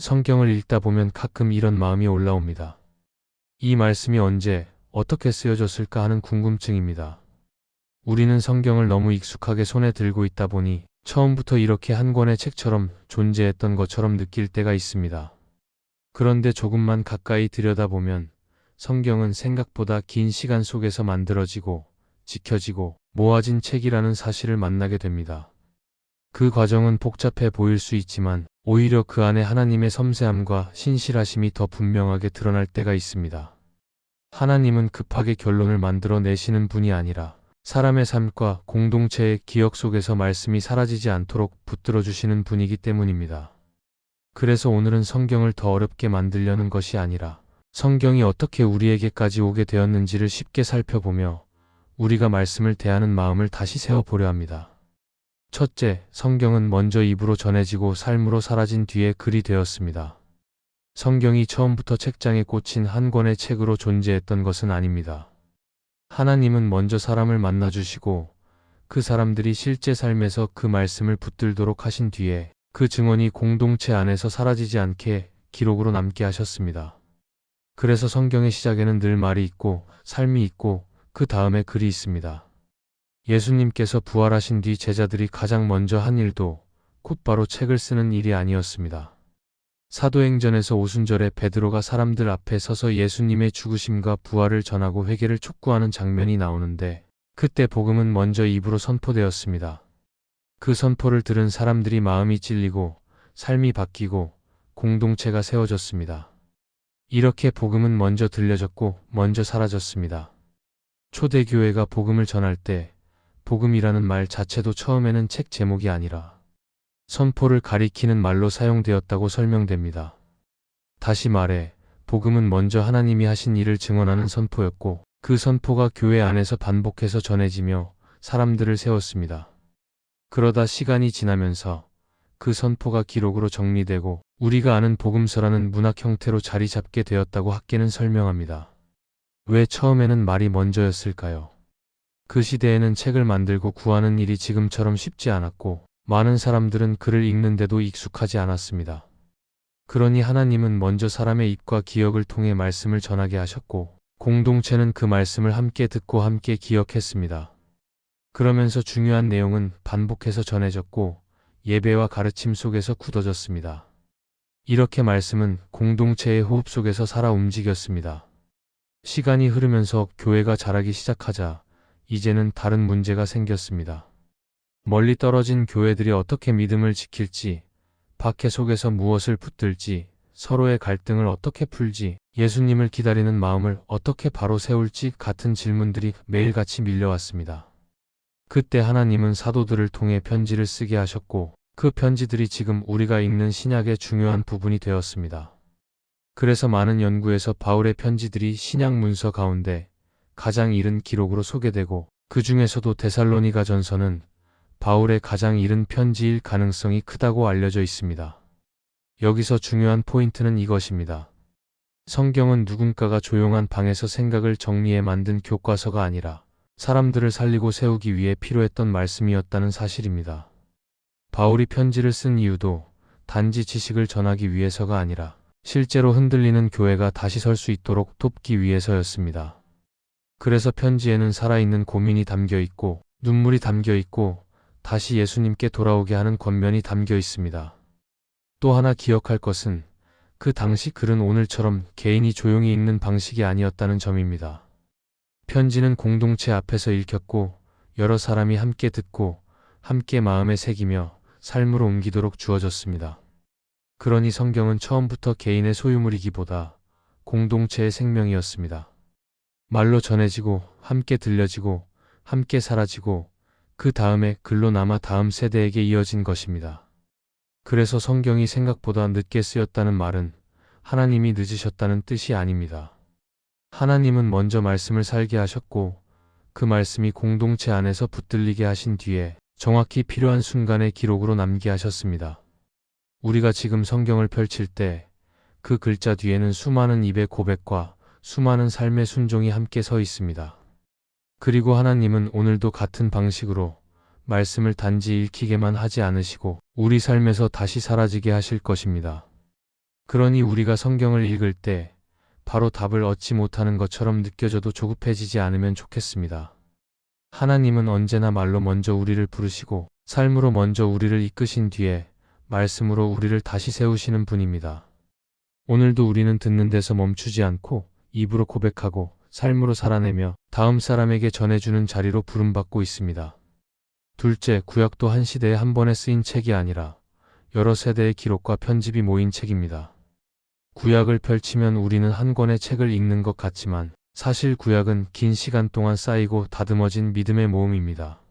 성경을 읽다 보면 가끔 이런 마음이 올라옵니다. 이 말씀이 언제, 어떻게 쓰여졌을까 하는 궁금증입니다. 우리는 성경을 너무 익숙하게 손에 들고 있다 보니 처음부터 이렇게 한 권의 책처럼 존재했던 것처럼 느낄 때가 있습니다. 그런데 조금만 가까이 들여다보면 성경은 생각보다 긴 시간 속에서 만들어지고 지켜지고 모아진 책이라는 사실을 만나게 됩니다. 그 과정은 복잡해 보일 수 있지만 오히려 그 안에 하나님의 섬세함과 신실하심이 더 분명하게 드러날 때가 있습니다. 하나님은 급하게 결론을 만들어 내시는 분이 아니라 사람의 삶과 공동체의 기억 속에서 말씀이 사라지지 않도록 붙들어 주시는 분이기 때문입니다. 그래서 오늘은 성경을 더 어렵게 만들려는 것이 아니라 성경이 어떻게 우리에게까지 오게 되었는지를 쉽게 살펴보며 우리가 말씀을 대하는 마음을 다시 세워보려 합니다. 첫째, 성경은 먼저 입으로 전해지고 삶으로 사라진 뒤에 글이 되었습니다. 성경이 처음부터 책장에 꽂힌 한 권의 책으로 존재했던 것은 아닙니다. 하나님은 먼저 사람을 만나주시고 그 사람들이 실제 삶에서 그 말씀을 붙들도록 하신 뒤에 그 증언이 공동체 안에서 사라지지 않게 기록으로 남게 하셨습니다. 그래서 성경의 시작에는 늘 말이 있고 삶이 있고 그 다음에 글이 있습니다. 예수님께서 부활하신 뒤 제자들이 가장 먼저 한 일도 곧바로 책을 쓰는 일이 아니었습니다. 사도행전에서 오순절에 베드로가 사람들 앞에 서서 예수님의 죽으심과 부활을 전하고 회개를 촉구하는 장면이 나오는데 그때 복음은 먼저 입으로 선포되었습니다. 그 선포를 들은 사람들이 마음이 찔리고 삶이 바뀌고 공동체가 세워졌습니다. 이렇게 복음은 먼저 들려졌고 먼저 사라졌습니다. 초대교회가 복음을 전할 때 복음이라는 말 자체도 처음에는 책 제목이 아니라 선포를 가리키는 말로 사용되었다고 설명됩니다. 다시 말해 복음은 먼저 하나님이 하신 일을 증언하는 선포였고 그 선포가 교회 안에서 반복해서 전해지며 사람들을 세웠습니다. 그러다 시간이 지나면서 그 선포가 기록으로 정리되고 우리가 아는 복음서라는 문학 형태로 자리 잡게 되었다고 학계는 설명합니다. 왜 처음에는 말이 먼저였을까요? 그 시대에는 책을 만들고 구하는 일이 지금처럼 쉽지 않았고 많은 사람들은 글을 읽는데도 익숙하지 않았습니다. 그러니 하나님은 먼저 사람의 입과 기억을 통해 말씀을 전하게 하셨고 공동체는 그 말씀을 함께 듣고 함께 기억했습니다. 그러면서 중요한 내용은 반복해서 전해졌고 예배와 가르침 속에서 굳어졌습니다. 이렇게 말씀은 공동체의 호흡 속에서 살아 움직였습니다. 시간이 흐르면서 교회가 자라기 시작하자 이제는 다른 문제가 생겼습니다. 멀리 떨어진 교회들이 어떻게 믿음을 지킬지, 박해 속에서 무엇을 붙들지, 서로의 갈등을 어떻게 풀지, 예수님을 기다리는 마음을 어떻게 바로 세울지 같은 질문들이 매일같이 밀려왔습니다. 그때 하나님은 사도들을 통해 편지를 쓰게 하셨고 그 편지들이 지금 우리가 읽는 신약의 중요한 부분이 되었습니다. 그래서 많은 연구에서 바울의 편지들이 신약 문서 가운데 가장 이른 기록으로 소개되고 그 중에서도 데살로니가 전서는 바울의 가장 이른 편지일 가능성이 크다고 알려져 있습니다. 여기서 중요한 포인트는 이것입니다. 성경은 누군가가 조용한 방에서 생각을 정리해 만든 교과서가 아니라 사람들을 살리고 세우기 위해 필요했던 말씀이었다는 사실입니다. 바울이 편지를 쓴 이유도 단지 지식을 전하기 위해서가 아니라 실제로 흔들리는 교회가 다시 설 수 있도록 돕기 위해서였습니다. 그래서 편지에는 살아있는 고민이 담겨 있고 눈물이 담겨 있고 다시 예수님께 돌아오게 하는 권면이 담겨 있습니다. 또 하나 기억할 것은 그 당시 글은 오늘처럼 개인이 조용히 읽는 방식이 아니었다는 점입니다. 편지는 공동체 앞에서 읽혔고 여러 사람이 함께 듣고 함께 마음에 새기며 삶으로 옮기도록 주어졌습니다. 그러니 성경은 처음부터 개인의 소유물이기보다 공동체의 생명이었습니다. 말로 전해지고 함께 들려지고 함께 사라지고 그 다음에 글로 남아 다음 세대에게 이어진 것입니다. 그래서 성경이 생각보다 늦게 쓰였다는 말은 하나님이 늦으셨다는 뜻이 아닙니다. 하나님은 먼저 말씀을 살게 하셨고 그 말씀이 공동체 안에서 붙들리게 하신 뒤에 정확히 필요한 순간에 기록으로 남게 하셨습니다. 우리가 지금 성경을 펼칠 때 그 글자 뒤에는 수많은 입의 고백과 수많은 삶의 순종이 함께 서 있습니다. 그리고 하나님은 오늘도 같은 방식으로 말씀을 단지 읽히게만 하지 않으시고 우리 삶에서 다시 사라지게 하실 것입니다. 그러니 우리가 성경을 읽을 때 바로 답을 얻지 못하는 것처럼 느껴져도 조급해지지 않으면 좋겠습니다. 하나님은 언제나 말로 먼저 우리를 부르시고 삶으로 먼저 우리를 이끄신 뒤에 말씀으로 우리를 다시 세우시는 분입니다. 오늘도 우리는 듣는 데서 멈추지 않고 입으로 고백하고 삶으로 살아내며 다음 사람에게 전해주는 자리로 부름받고 있습니다. 둘째, 구약도 한 시대에 한 번에 쓰인 책이 아니라 여러 세대의 기록과 편집이 모인 책입니다. 구약을 펼치면 우리는 한 권의 책을 읽는 것 같지만 사실 구약은 긴 시간 동안 쌓이고 다듬어진 믿음의 모음입니다.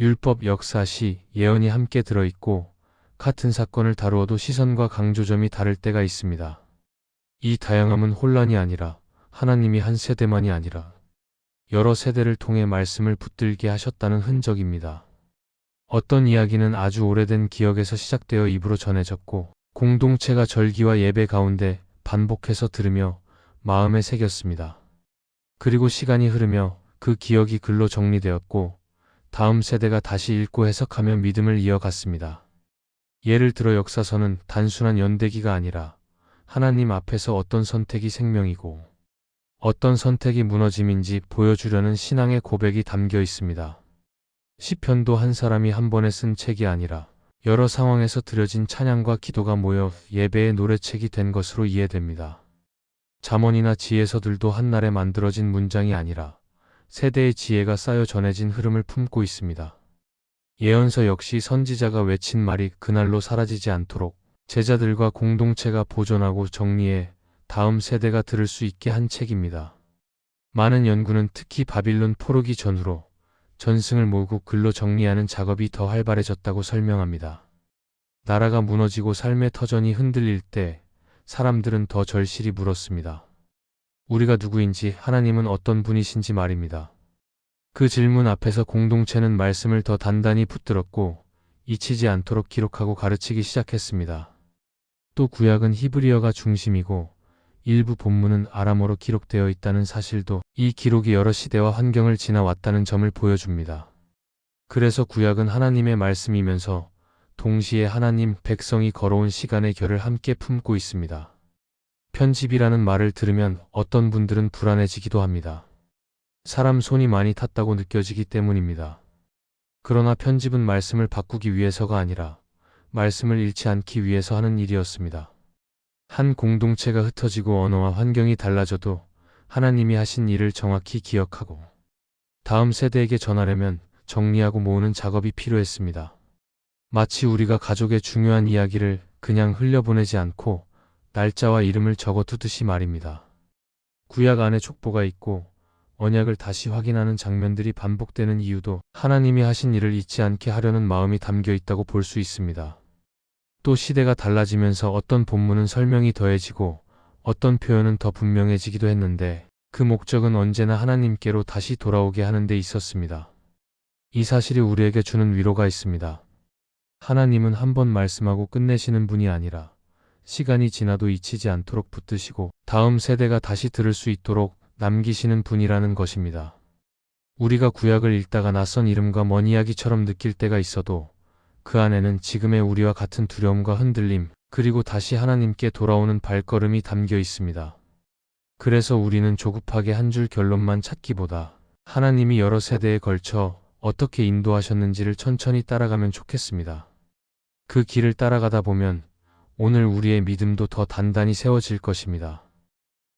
율법, 역사, 시, 예언이 함께 들어있고 같은 사건을 다루어도 시선과 강조점이 다를 때가 있습니다. 이 다양함은 혼란이 아니라 하나님이 한 세대만이 아니라 여러 세대를 통해 말씀을 붙들게 하셨다는 흔적입니다. 어떤 이야기는 아주 오래된 기억에서 시작되어 입으로 전해졌고 공동체가 절기와 예배 가운데 반복해서 들으며 마음에 새겼습니다. 그리고 시간이 흐르며 그 기억이 글로 정리되었고 다음 세대가 다시 읽고 해석하며 믿음을 이어갔습니다. 예를 들어 역사서는 단순한 연대기가 아니라 하나님 앞에서 어떤 선택이 생명이고 어떤 선택이 무너짐인지 보여주려는 신앙의 고백이 담겨 있습니다. 시편도 한 사람이 한 번에 쓴 책이 아니라 여러 상황에서 드려진 찬양과 기도가 모여 예배의 노래책이 된 것으로 이해됩니다. 잠언이나 지혜서들도 한날에 만들어진 문장이 아니라 세대의 지혜가 쌓여 전해진 흐름을 품고 있습니다. 예언서 역시 선지자가 외친 말이 그날로 사라지지 않도록 제자들과 공동체가 보존하고 정리해 다음 세대가 들을 수 있게 한 책입니다. 많은 연구는 특히 바빌론 포로기 전후로 전승을 모으고 글로 정리하는 작업이 더 활발해졌다고 설명합니다. 나라가 무너지고 삶의 터전이 흔들릴 때 사람들은 더 절실히 물었습니다. 우리가 누구인지, 하나님은 어떤 분이신지 말입니다. 그 질문 앞에서 공동체는 말씀을 더 단단히 붙들었고 잊히지 않도록 기록하고 가르치기 시작했습니다. 또 구약은 히브리어가 중심이고 일부 본문은 아람어로 기록되어 있다는 사실도 이 기록이 여러 시대와 환경을 지나왔다는 점을 보여줍니다. 그래서 구약은 하나님의 말씀이면서 동시에 하나님 백성이 걸어온 시간의 결을 함께 품고 있습니다. 편집이라는 말을 들으면 어떤 분들은 불안해지기도 합니다. 사람 손이 많이 탔다고 느껴지기 때문입니다. 그러나 편집은 말씀을 바꾸기 위해서가 아니라 말씀을 잃지 않기 위해서 하는 일이었습니다. 한 공동체가 흩어지고 언어와 환경이 달라져도 하나님이 하신 일을 정확히 기억하고 다음 세대에게 전하려면 정리하고 모으는 작업이 필요했습니다. 마치 우리가 가족의 중요한 이야기를 그냥 흘려보내지 않고 날짜와 이름을 적어두듯이 말입니다. 구약 안에 족보가 있고 언약을 다시 확인하는 장면들이 반복되는 이유도 하나님이 하신 일을 잊지 않게 하려는 마음이 담겨 있다고 볼 수 있습니다. 또 시대가 달라지면서 어떤 본문은 설명이 더해지고 어떤 표현은 더 분명해지기도 했는데 그 목적은 언제나 하나님께로 다시 돌아오게 하는 데 있었습니다. 이 사실이 우리에게 주는 위로가 있습니다. 하나님은 한 번 말씀하고 끝내시는 분이 아니라 시간이 지나도 잊히지 않도록 붙드시고 다음 세대가 다시 들을 수 있도록 남기시는 분이라는 것입니다. 우리가 구약을 읽다가 낯선 이름과 먼 이야기처럼 느낄 때가 있어도 그 안에는 지금의 우리와 같은 두려움과 흔들림, 그리고 다시 하나님께 돌아오는 발걸음이 담겨 있습니다. 그래서 우리는 조급하게 한 줄 결론만 찾기보다 하나님이 여러 세대에 걸쳐 어떻게 인도하셨는지를 천천히 따라가면 좋겠습니다. 그 길을 따라가다 보면 오늘 우리의 믿음도 더 단단히 세워질 것입니다.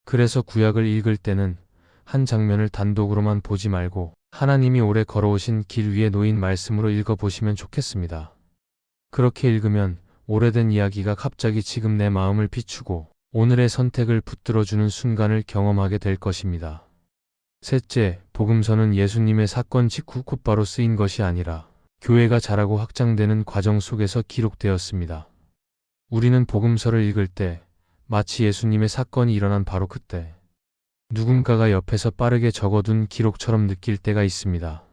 그래서 구약을 읽을 때는 한 장면을 단독으로만 보지 말고 하나님이 오래 걸어오신 길 위에 놓인 말씀으로 읽어보시면 좋겠습니다. 그렇게 읽으면 오래된 이야기가 갑자기 지금 내 마음을 비추고 오늘의 선택을 붙들어주는 순간을 경험하게 될 것입니다. 셋째, 복음서는 예수님의 사건 직후 곧바로 쓰인 것이 아니라 교회가 자라고 확장되는 과정 속에서 기록되었습니다. 우리는 복음서를 읽을 때 마치 예수님의 사건이 일어난 바로 그때 누군가가 옆에서 빠르게 적어둔 기록처럼 느낄 때가 있습니다.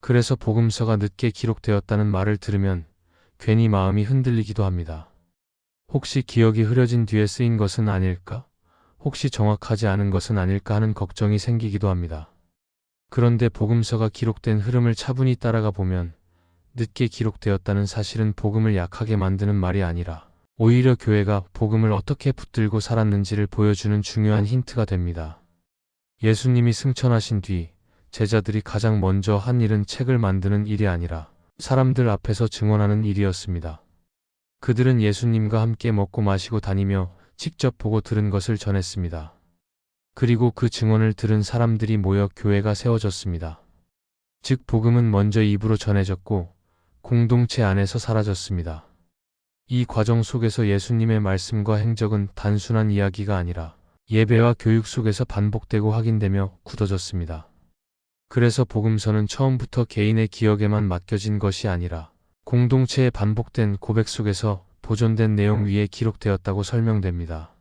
그래서 복음서가 늦게 기록되었다는 말을 들으면 괜히 마음이 흔들리기도 합니다. 혹시 기억이 흐려진 뒤에 쓰인 것은 아닐까? 혹시 정확하지 않은 것은 아닐까 하는 걱정이 생기기도 합니다. 그런데 복음서가 기록된 흐름을 차분히 따라가 보면 늦게 기록되었다는 사실은 복음을 약하게 만드는 말이 아니라 오히려 교회가 복음을 어떻게 붙들고 살았는지를 보여주는 중요한 힌트가 됩니다. 예수님이 승천하신 뒤 제자들이 가장 먼저 한 일은 책을 만드는 일이 아니라 사람들 앞에서 증언하는 일이었습니다. 그들은 예수님과 함께 먹고 마시고 다니며 직접 보고 들은 것을 전했습니다. 그리고 그 증언을 들은 사람들이 모여 교회가 세워졌습니다. 즉 복음은 먼저 입으로 전해졌고 공동체 안에서 사라졌습니다. 이 과정 속에서 예수님의 말씀과 행적은 단순한 이야기가 아니라 예배와 교육 속에서 반복되고 확인되며 굳어졌습니다. 그래서 복음서는 처음부터 개인의 기억에만 맡겨진 것이 아니라 공동체의 반복된 고백 속에서 보존된 내용 위에 기록되었다고 설명됩니다.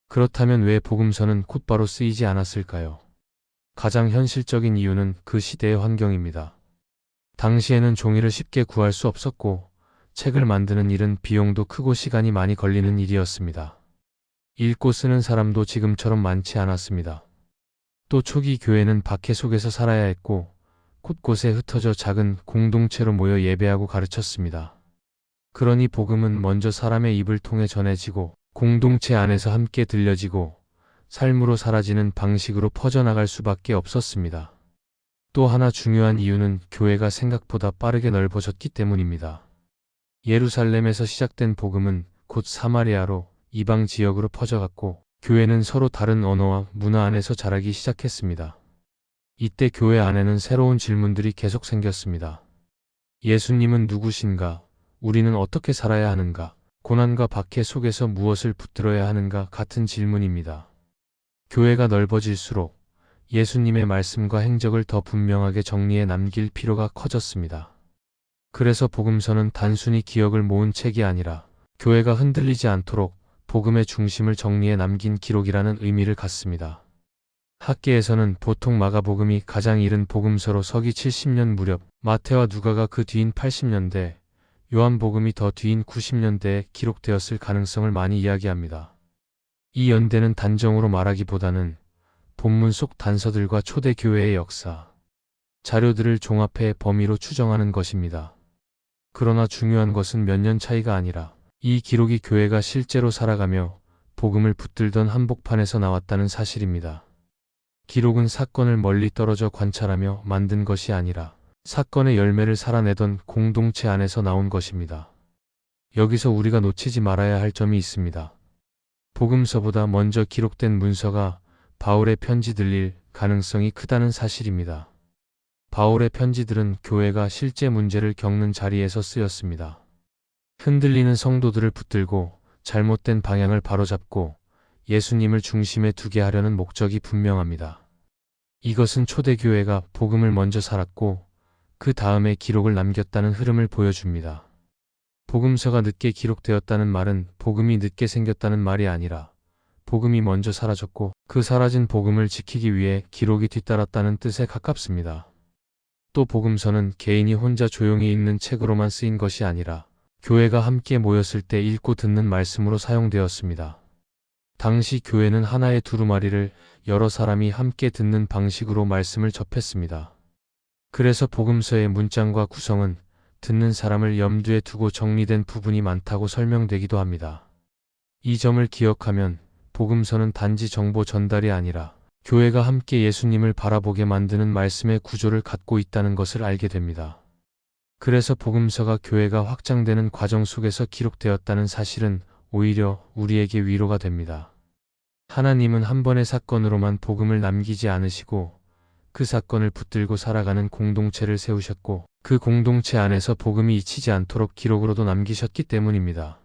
그렇다면 왜 복음서는 곧바로 쓰이지 않았을까요? 가장 현실적인 이유는 그 시대의 환경입니다. 당시에는 종이를 쉽게 구할 수 없었고 책을 만드는 일은 비용도 크고 시간이 많이 걸리는 일이었습니다. 읽고 쓰는 사람도 지금처럼 많지 않았습니다. 또 초기 교회는 박해 속에서 살아야 했고 곳곳에 흩어져 작은 공동체로 모여 예배하고 가르쳤습니다. 그러니 복음은 먼저 사람의 입을 통해 전해지고 공동체 안에서 함께 들려지고 삶으로 사라지는 방식으로 퍼져나갈 수밖에 없었습니다. 또 하나 중요한 이유는 교회가 생각보다 빠르게 넓어졌기 때문입니다. 예루살렘에서 시작된 복음은 곧 사마리아로 이방 지역으로 퍼져갔고 교회는 서로 다른 언어와 문화 안에서 자라기 시작했습니다. 이때 교회 안에는 새로운 질문들이 계속 생겼습니다. 예수님은 누구신가? 우리는 어떻게 살아야 하는가? 고난과 박해 속에서 무엇을 붙들어야 하는가? 같은 질문입니다. 교회가 넓어질수록 예수님의 말씀과 행적을 더 분명하게 정리해 남길 필요가 커졌습니다. 그래서 복음서는 단순히 기억을 모은 책이 아니라 교회가 흔들리지 않도록 복음의 중심을 정리해 남긴 기록이라는 의미를 갖습니다. 학계에서는 보통 마가복음이 가장 이른 복음서로 서기 70년 무렵, 마태와 누가가 그 뒤인 80년대, 요한복음이 더 뒤인 90년대에 기록되었을 가능성을 많이 이야기합니다. 이 연대는 단정으로 말하기보다는 본문 속 단서들과 초대 교회의 역사, 자료들을 종합해 범위로 추정하는 것입니다. 그러나 중요한 것은 몇 년 차이가 아니라 이 기록이 교회가 실제로 살아가며 복음을 붙들던 한복판에서 나왔다는 사실입니다. 기록은 사건을 멀리 떨어져 관찰하며 만든 것이 아니라 사건의 열매를 살아내던 공동체 안에서 나온 것입니다. 여기서 우리가 놓치지 말아야 할 점이 있습니다. 복음서보다 먼저 기록된 문서가 바울의 편지들일 가능성이 크다는 사실입니다. 바울의 편지들은 교회가 실제 문제를 겪는 자리에서 쓰였습니다. 흔들리는 성도들을 붙들고 잘못된 방향을 바로잡고 예수님을 중심에 두게 하려는 목적이 분명합니다. 이것은 초대교회가 복음을 먼저 살았고 그 다음에 기록을 남겼다는 흐름을 보여줍니다. 복음서가 늦게 기록되었다는 말은 복음이 늦게 생겼다는 말이 아니라 복음이 먼저 사라졌고 그 사라진 복음을 지키기 위해 기록이 뒤따랐다는 뜻에 가깝습니다. 또 복음서는 개인이 혼자 조용히 읽는 책으로만 쓰인 것이 아니라 교회가 함께 모였을 때 읽고 듣는 말씀으로 사용되었습니다. 당시 교회는 하나의 두루마리를 여러 사람이 함께 듣는 방식으로 말씀을 접했습니다. 그래서 복음서의 문장과 구성은 듣는 사람을 염두에 두고 정리된 부분이 많다고 설명되기도 합니다. 이 점을 기억하면 복음서는 단지 정보 전달이 아니라 교회가 함께 예수님을 바라보게 만드는 말씀의 구조를 갖고 있다는 것을 알게 됩니다. 그래서 복음서가 교회가 확장되는 과정 속에서 기록되었다는 사실은 오히려 우리에게 위로가 됩니다. 하나님은 한 번의 사건으로만 복음을 남기지 않으시고 그 사건을 붙들고 살아가는 공동체를 세우셨고 그 공동체 안에서 복음이 잊히지 않도록 기록으로도 남기셨기 때문입니다.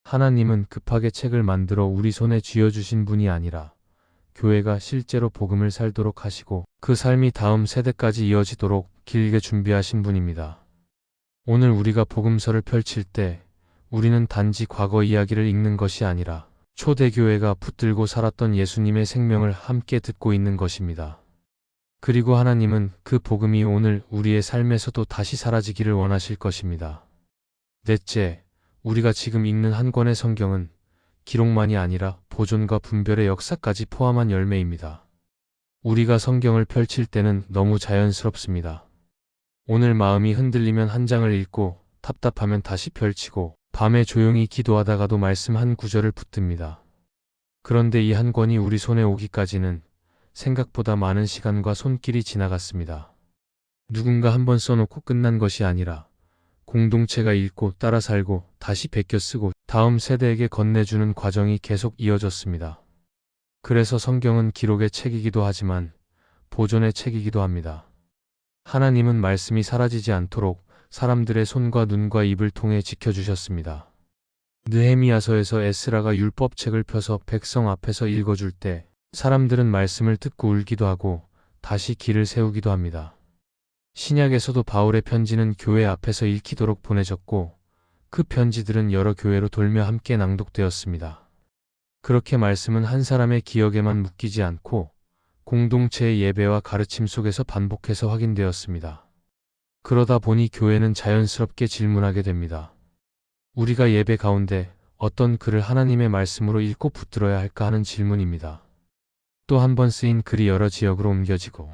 하나님은 급하게 책을 만들어 우리 손에 쥐어주신 분이 아니라 교회가 실제로 복음을 살도록 하시고 그 삶이 다음 세대까지 이어지도록 길게 준비하신 분입니다. 오늘 우리가 복음서를 펼칠 때 우리는 단지 과거 이야기를 읽는 것이 아니라 초대교회가 붙들고 살았던 예수님의 생명을 함께 듣고 있는 것입니다. 그리고 하나님은 그 복음이 오늘 우리의 삶에서도 다시 사라지기를 원하실 것입니다. 넷째, 우리가 지금 읽는 한 권의 성경은 기록만이 아니라 보존과 분별의 역사까지 포함한 열매입니다. 우리가 성경을 펼칠 때는 너무 자연스럽습니다. 오늘 마음이 흔들리면 한 장을 읽고 답답하면 다시 펼치고 밤에 조용히 기도하다가도 말씀 한 구절을 붙듭니다. 그런데 이 한 권이 우리 손에 오기까지는 생각보다 많은 시간과 손길이 지나갔습니다. 누군가 한번 써놓고 끝난 것이 아니라 공동체가 읽고 따라 살고 다시 베껴 쓰고 다음 세대에게 건네주는 과정이 계속 이어졌습니다. 그래서 성경은 기록의 책이기도 하지만 보존의 책이기도 합니다. 하나님은 말씀이 사라지지 않도록 사람들의 손과 눈과 입을 통해 지켜주셨습니다. 느헤미야서에서 에스라가 율법책을 펴서 백성 앞에서 읽어줄 때 사람들은 말씀을 듣고 울기도 하고 다시 길을 세우기도 합니다. 신약에서도 바울의 편지는 교회 앞에서 읽히도록 보내졌고 그 편지들은 여러 교회로 돌며 함께 낭독되었습니다. 그렇게 말씀은 한 사람의 기억에만 묶이지 않고 공동체의 예배와 가르침 속에서 반복해서 확인되었습니다. 그러다 보니 교회는 자연스럽게 질문하게 됩니다. 우리가 예배 가운데 어떤 글을 하나님의 말씀으로 읽고 붙들어야 할까 하는 질문입니다. 또 한 번 쓰인 글이 여러 지역으로 옮겨지고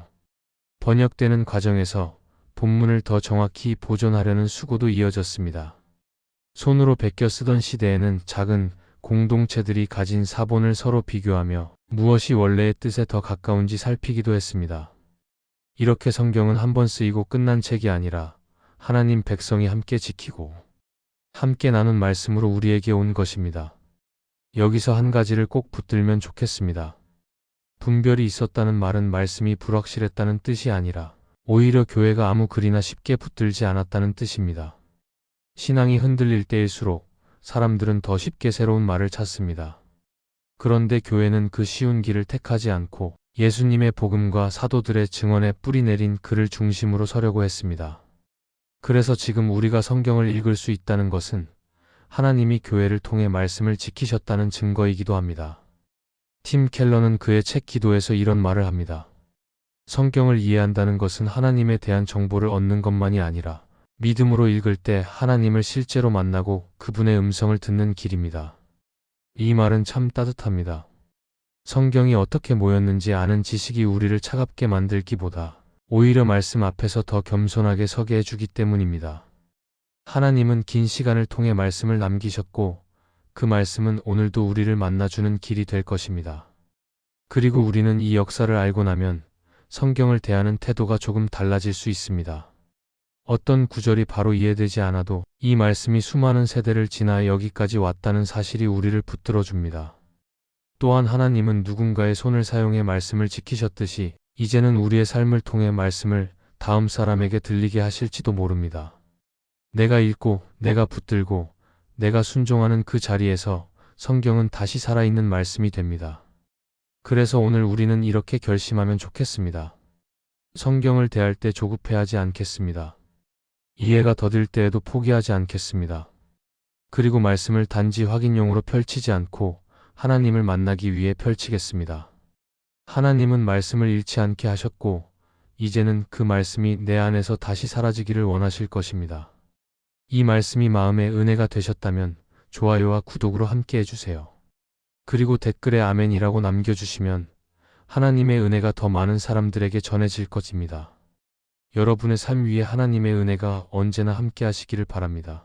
번역되는 과정에서 본문을 더 정확히 보존하려는 수고도 이어졌습니다. 손으로 베껴 쓰던 시대에는 작은 공동체들이 가진 사본을 서로 비교하며 무엇이 원래의 뜻에 더 가까운지 살피기도 했습니다. 이렇게 성경은 한 번 쓰이고 끝난 책이 아니라 하나님 백성이 함께 지키고 함께 나눈 말씀으로 우리에게 온 것입니다. 여기서 한 가지를 꼭 붙들면 좋겠습니다. 분별이 있었다는 말은 말씀이 불확실했다는 뜻이 아니라 오히려 교회가 아무 글이나 쉽게 붙들지 않았다는 뜻입니다. 신앙이 흔들릴 때일수록 사람들은 더 쉽게 새로운 말을 찾습니다. 그런데 교회는 그 쉬운 길을 택하지 않고 예수님의 복음과 사도들의 증언에 뿌리 내린 글을 중심으로 서려고 했습니다. 그래서 지금 우리가 성경을 읽을 수 있다는 것은 하나님이 교회를 통해 말씀을 지키셨다는 증거이기도 합니다. 팀 켈러는 그의 책 기도에서 이런 말을 합니다. 성경을 이해한다는 것은 하나님에 대한 정보를 얻는 것만이 아니라 믿음으로 읽을 때 하나님을 실제로 만나고 그분의 음성을 듣는 길입니다. 이 말은 참 따뜻합니다. 성경이 어떻게 모였는지 아는 지식이 우리를 차갑게 만들기보다 오히려 말씀 앞에서 더 겸손하게 서게 해주기 때문입니다. 하나님은 긴 시간을 통해 말씀을 남기셨고 그 말씀은 오늘도 우리를 만나주는 길이 될 것입니다. 그리고 우리는 이 역사를 알고 나면 성경을 대하는 태도가 조금 달라질 수 있습니다. 어떤 구절이 바로 이해되지 않아도 이 말씀이 수많은 세대를 지나 여기까지 왔다는 사실이 우리를 붙들어 줍니다. 또한 하나님은 누군가의 손을 사용해 말씀을 지키셨듯이 이제는 우리의 삶을 통해 말씀을 다음 사람에게 들리게 하실지도 모릅니다. 내가 읽고 내가 붙들고 내가 순종하는 그 자리에서 성경은 다시 살아있는 말씀이 됩니다. 그래서 오늘 우리는 이렇게 결심하면 좋겠습니다. 성경을 대할 때 조급해하지 않겠습니다. 이해가 더딜 때에도 포기하지 않겠습니다. 그리고 말씀을 단지 확인용으로 펼치지 않고 하나님을 만나기 위해 펼치겠습니다. 하나님은 말씀을 잃지 않게 하셨고 이제는 그 말씀이 내 안에서 다시 사라지기를 원하실 것입니다. 이 말씀이 마음의 은혜가 되셨다면 좋아요와 구독으로 함께 해주세요. 그리고 댓글에 아멘이라고 남겨주시면 하나님의 은혜가 더 많은 사람들에게 전해질 것입니다. 여러분의 삶 위에 하나님의 은혜가 언제나 함께 하시기를 바랍니다.